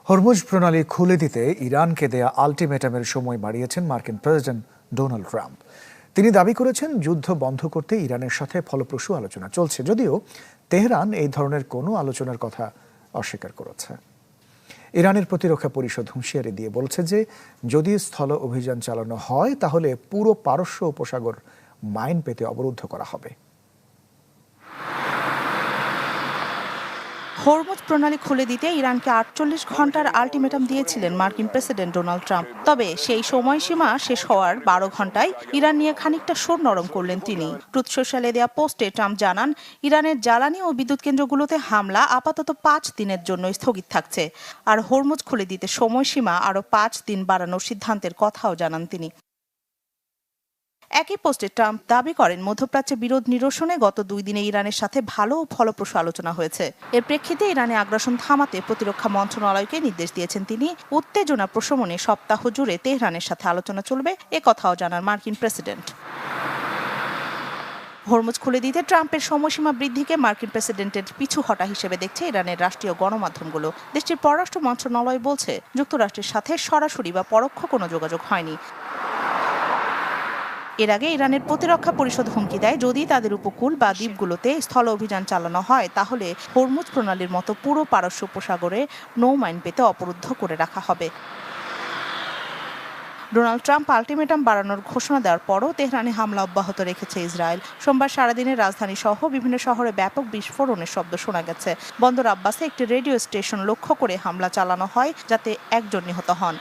Hormuz প্রণালী খুলে দিতে ইরানকে দেয়া আলটিমেটামের সময় বাড়িয়েছেন মার্কিন প্রেসিডেন্ট ডোনাল্ড ট্রাম্প। তিনি দাবি করেছেন যুদ্ধ বন্ধ করতে ইরানের সাথে ফলপ্রসূ আলোচনা চলছে, যদিও তেহরান এই ধরনের কোনো আলোচনার কথা অস্বীকার করেছে। ইরানের প্রতিরক্ষা পরিষদ হুঁশিয়ারি দিয়ে বলছে যে যদি স্থল অভিযান চালানো হয় তাহলে পুরো পারস্য উপসাগর মাইন পেতে অবরুদ্ধ করা হবে। হরমুজ প্রণালী খুলে দিতে ইরানকে ৪৮ ঘন্টার আলটিমেটাম দিয়েছিলেন মার্কিন প্রেসিডেন্ট ডোনাল্ড ট্রাম্প। তবে সেই সময়সীমা শেষ হওয়ার ১২ ঘন্টায় ইরান নিয়ে খানিকটা সুর নরম করলেন তিনি। ট্রুথ সোশ্যালে দেয়া পোস্টে ট্রাম্প জানান, ইরানের জ্বালানি ও বিদ্যুৎ কেন্দ্রগুলোতে হামলা আপাতত ৫ দিনের জন্য স্থগিত থাকছে, আর হরমুজ খুলে দিতে সময়সীমা আরও ৫ দিন বাড়ানোর সিদ্ধান্তের কথাও জানান তিনি। একই পোস্টে ট্রাম্প দাবি করেন, মধ্যপ্রাচ্যে বিরোধ নিরসনে গত ২ দিনে ইরানের সাথে ভালো ও ফলপ্রসূ আলোচনা হয়েছে। এর প্রেক্ষিতে ইরানে আগ্রাসন থামাতে প্রতিরক্ষা মন্ত্রণালয়কে নির্দেশ দিয়েছেন তিনি। উত্তেজনা প্রশমনে সপ্তাহ জুড়ে তেহরানের সাথে আলোচনা চলবে, এ কথাও জানান মার্কিন প্রেসিডেন্ট। হরমুজ খুলে দিতে ট্রাম্পের সময়সীমা বৃদ্ধিকে মার্কিন প্রেসিডেন্টের পিছু হটা হিসেবে দেখছে ইরানের রাষ্ট্রীয় গণমাধ্যমগুলো। দেশটির পররাষ্ট্র মন্ত্রণালয় বলছে, যুক্তরাষ্ট্রের সাথে সরাসরি বা পরোক্ষ কোনো যোগাযোগ হয়নি। এর আগে ইরানের প্রতিরক্ষা পরিষদ হুমকি দেয়, যদি তাদের উপকূল বা দ্বীপগুলোতে স্থল অভিযান চালানো হয় তাহলে হরমুজ প্রণালীর মতো পুরো পারস্য উপসাগরে নৌমাইন পেতে অবরুদ্ধ করে রাখা হবে। ডোনাল্ড ট্রাম্প আলটিমেটাম বাড়ানোর ঘোষণা দেওয়ার পরও তেহরানে হামলা অব্যাহত রেখেছে ইসরায়েল। সোমবার সারাদিনের রাজধানী সহ বিভিন্ন শহরে ব্যাপক বিস্ফোরণের শব্দ শোনা গেছে। বন্দর আব্বাসে একটি রেডিও স্টেশন লক্ষ্য করে হামলা চালানো হয়, যাতে একজন নিহত হন।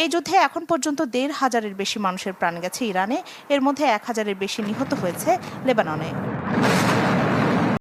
এই যুদ্ধে এখন পর্যন্ত ১৫০০-এর বেশি মানুষের প্রাণ গেছে ইরানে, এর মধ্যে ১,০০০-এর বেশি নিহত হয়েছে লেবাননে।